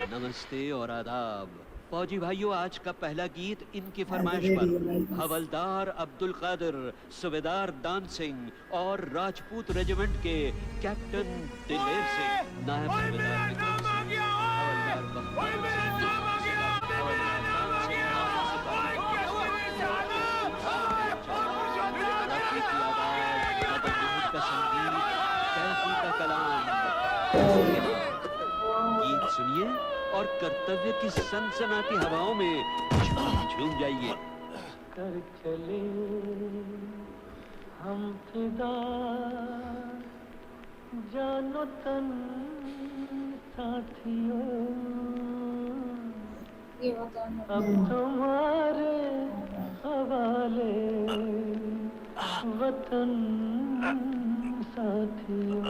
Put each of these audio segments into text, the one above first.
नमस्ते और आदाब। फौजी भाइयों, आज का पहला गीत इनकी फरमाइश पर हवलदार अब्दुल कादिर, सूबेदार दान सिंह और राजपूत रेजिमेंट के कैप्टन दिलेर सिंह, नायब सूबेदार विक्रम सिंह, हवलदार बख्तियार सिंह, हवलदार दान सिंह, रफ़ी की आवाज़, मदन महमूद का संगीत, कैफी का कलाम। गीत सुनिए और कर्तव्य की सनसनाती हवाओं में झूम जाइए। कर चले हम फिदा, जानो तन साथियों, अब तुम्हारे हवाले वतन साथियों।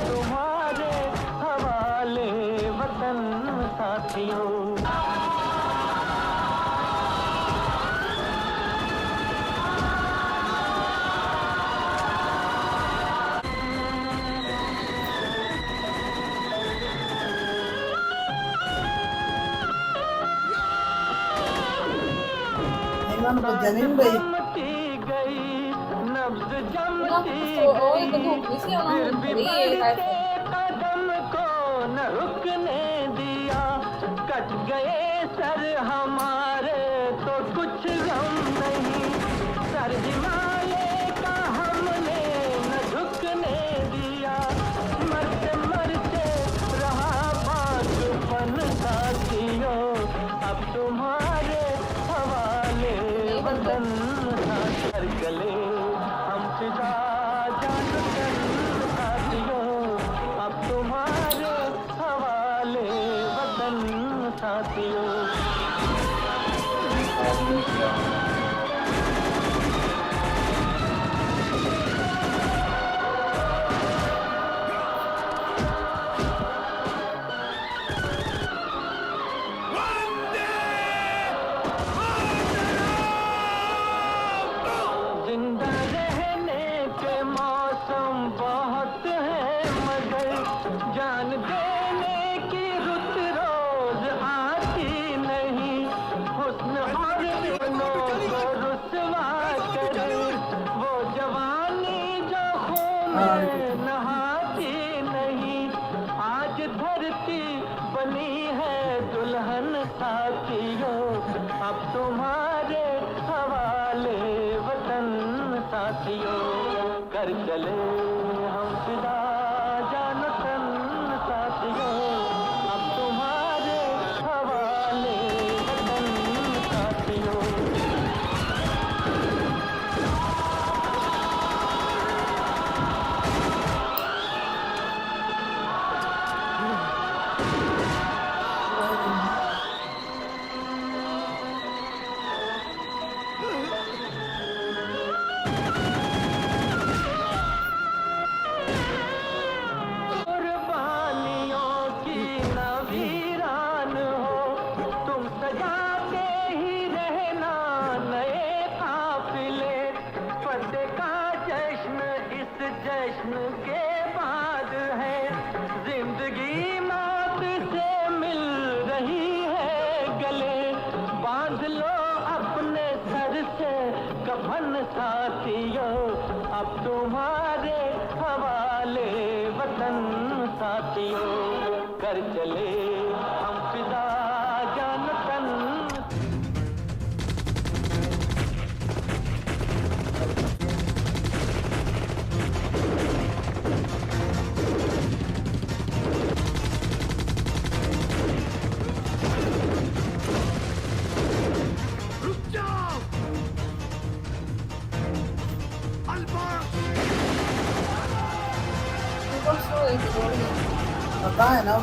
तुम्हारे हवाले वतन साथियों। कदम को न रुकने दिया, कट गए सर हमारे तो कुछ गम नहीं, सर हिमालय का हमने न झुकने दिया, मरते मरते रहा बातपन साथियों, अब तुम्हारे हवाले वतन कर चले हम फिदा, साथियों। जिंदा रहने के मौसम बहुत है, मगर जान देने की रुत रोज आती नहीं, हुस्न और दिनों को रुसवा करे वो जवानी जो खून में नहाती नहीं, आज धरती बनी है दुल्हन साथियों, अब तुम्हारे हवाले वतन साथियों, कर चले हम फिदा, जानो तन साथियों, अब तुम्हारे हवाले वतन साथियों। साथियों, अब तुम्हारे हवाले वतन साथियों, कर चले हम फिदा, जान तन। पता है ना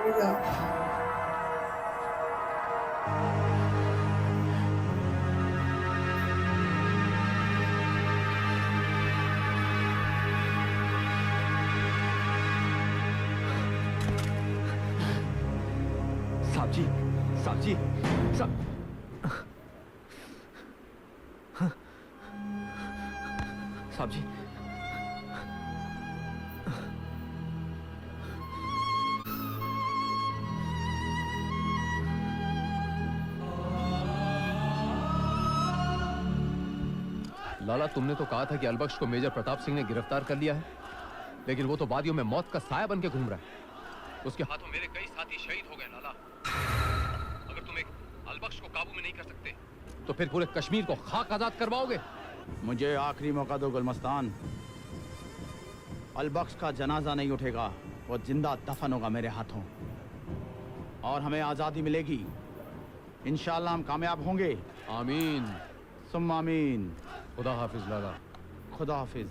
पूरा साहब जी, साहब जी, साहब साहब जी, लाला तुमने तो कहा था कि अलबख्श को मेजर प्रताप सिंह ने गिरफ्तार कर लिया है, लेकिन वो तो वादियों में मौत का साया बन के घूम रहा है। उसके हाथों मेरे कई साथी शहीद हो गए लाला। अगर तुम एक अलबख्श को काबू में नहीं कर सकते तो फिर पूरे कश्मीर को खाक आजाद करवाओगे? मुझे आखिरी मौका दो गुलमस्तान। अलबख्श का जनाजा नहीं उठेगा, वो जिंदा दफन होगा मेरे हाथों और हमें आज़ादी मिलेगी। इंशाअल्लाह हम कामयाब होंगे। आमीन सुम्मा आमीन। खुदा हाफिज लाला। खुदा हाफिज।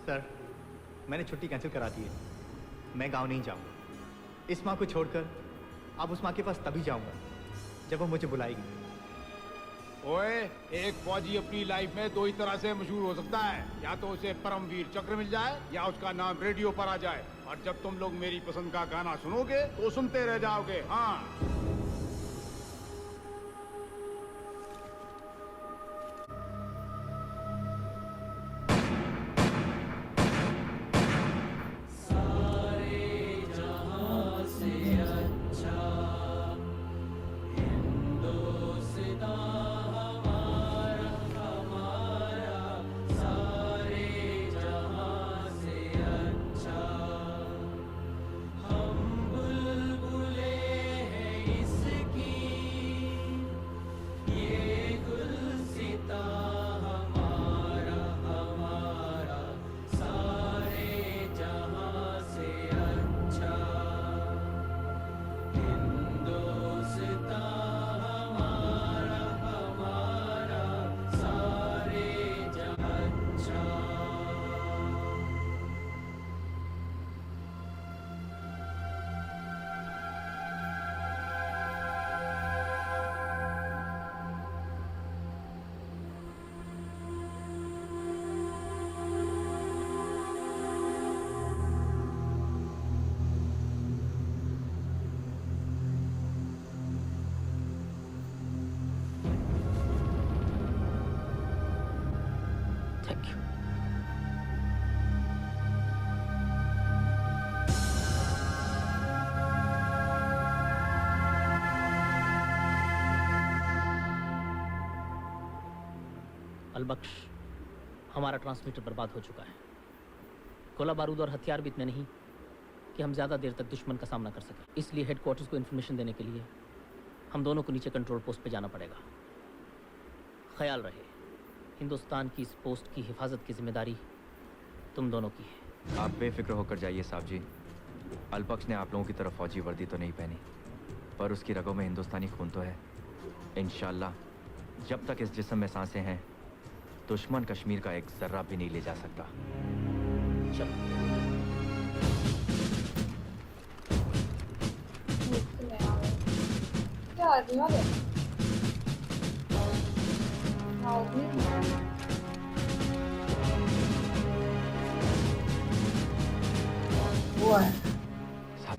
सर, मैंने छुट्टी कैंसिल करा दी है। मैं गांव नहीं जाऊंगा। इस माँ को छोड़कर अब उस माँ के पास तभी जाऊंगा जब वो मुझे बुलाएगी। ओए, एक फौजी अपनी लाइफ में दो ही तरह से मशहूर हो सकता है, या तो उसे परमवीर चक्र मिल जाए या उसका नाम रेडियो पर आ जाए। और जब तुम लोग मेरी पसंद का गाना सुनोगे तो सुनते रह जाओगे। हाँ, थैंक यू। अलबख्श, हमारा ट्रांसमीटर बर्बाद हो चुका है। गोला बारूद और हथियार भी इतने नहीं कि हम ज़्यादा देर तक दुश्मन का सामना कर सकें। इसलिए हेडक्वार्टर्स को इन्फॉर्मेशन देने के लिए हम दोनों को नीचे कंट्रोल पोस्ट पे जाना पड़ेगा। ख्याल रहे, हिंदुस्तान की इस पोस्ट की हिफाजत की जिम्मेदारी तुम दोनों की है। आप बेफिक्र होकर जाइए साहब जी। अलबख्श ने आप लोगों की तरफ फौजी वर्दी तो नहीं पहनी, पर उसकी रगों में हिंदुस्तानी खून तो है। इंशाल्लाह जब तक इस जिस्म में सांसें हैं, दुश्मन कश्मीर का एक जर्रा भी नहीं ले जा सकता। चलो। क्या आदमी वाले? आदमी वो है। साहब,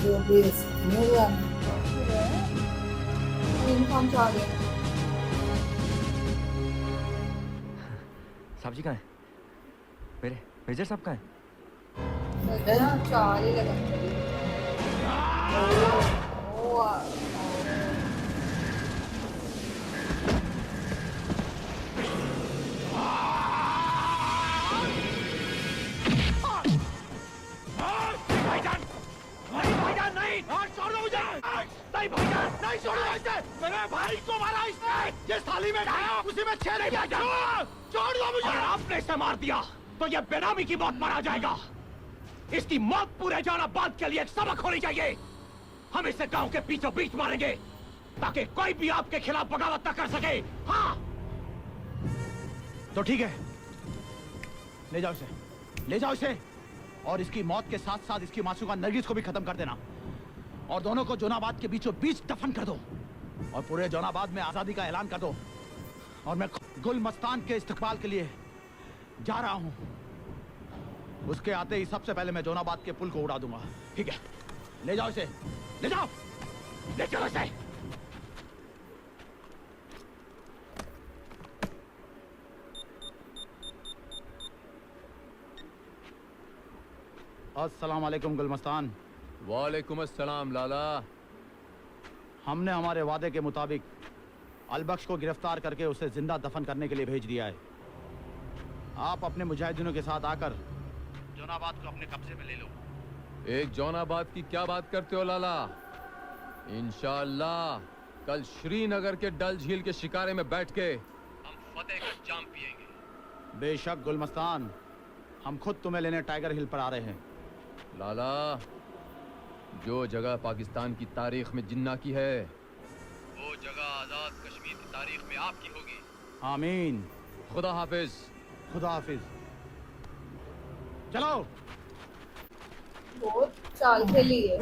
जो बेस मेरा यूनिफॉर्म चाह गया। साहब जी कहाँ हैं? मेरे मेजर साहब कहाँ हैं? चाह ही लगा। मेरे भाई को मारा इसने, जिस थाली में खाया उसी में छेद किया। छोड़ दो मुझे। आपने इसे मार दिया तो ये बेनामी की मौत मारा जाएगा। इसकी मौत पूरे जहानाबाद के लिए एक सबक होनी चाहिए। हम इसे गांव के बीचों बीच मारेंगे ताकि कोई भी आपके खिलाफ बगावत न कर सके। हाँ तो ठीक है, ले जाओ इसे, ले जाओ इसे, और इसकी मौत के साथ साथ इसकी मासूका नरगिस को भी खत्म कर देना, और दोनों को जौनाबाद के बीचों बीच दफन कर दो, और पूरे जौनाबाद में आजादी का ऐलान कर दो। और मैं गुल मस्तान के इस्तकबाल के लिए जा रहा हूं। उसके आते ही सबसे पहले मैं जौनाबाद के पुल को उड़ा दूंगा। ठीक है, ले जाओ इसे, ले जाओ, ले चलो इसे। अस्सलाम वालेकुम गुलमस्तान। वालेकुम अस्सलाम लाला। हमने हमारे वादे के मुताबिक अलबख्श को गिरफ्तार करके उसे जिंदा दफन करने के लिए भेज दिया है। आप अपने मुजाहिदीनों के साथ आकर जौनाबाद को अपने कब्जे में ले लो। एक जौनाबाद की क्या बात करते हो लाला? इंशाअल्लाह कल श्रीनगर के डल झील के शिकारे में बैठ के हम फतेह का जाम पिएंगे। बेशक गुलमस्तान, हम खुद तुम्हें लेने टाइगर हिल पर आ रहे हैं। लाला, जो जगह पाकिस्तान की तारीख में जिन्ना की है, वो जगह आजाद कश्मीर की तारीख में आपकी होगी। आमीन। खुदा हाफिज। खुदा हाफिज। चलो। बहुत चाल खेली है।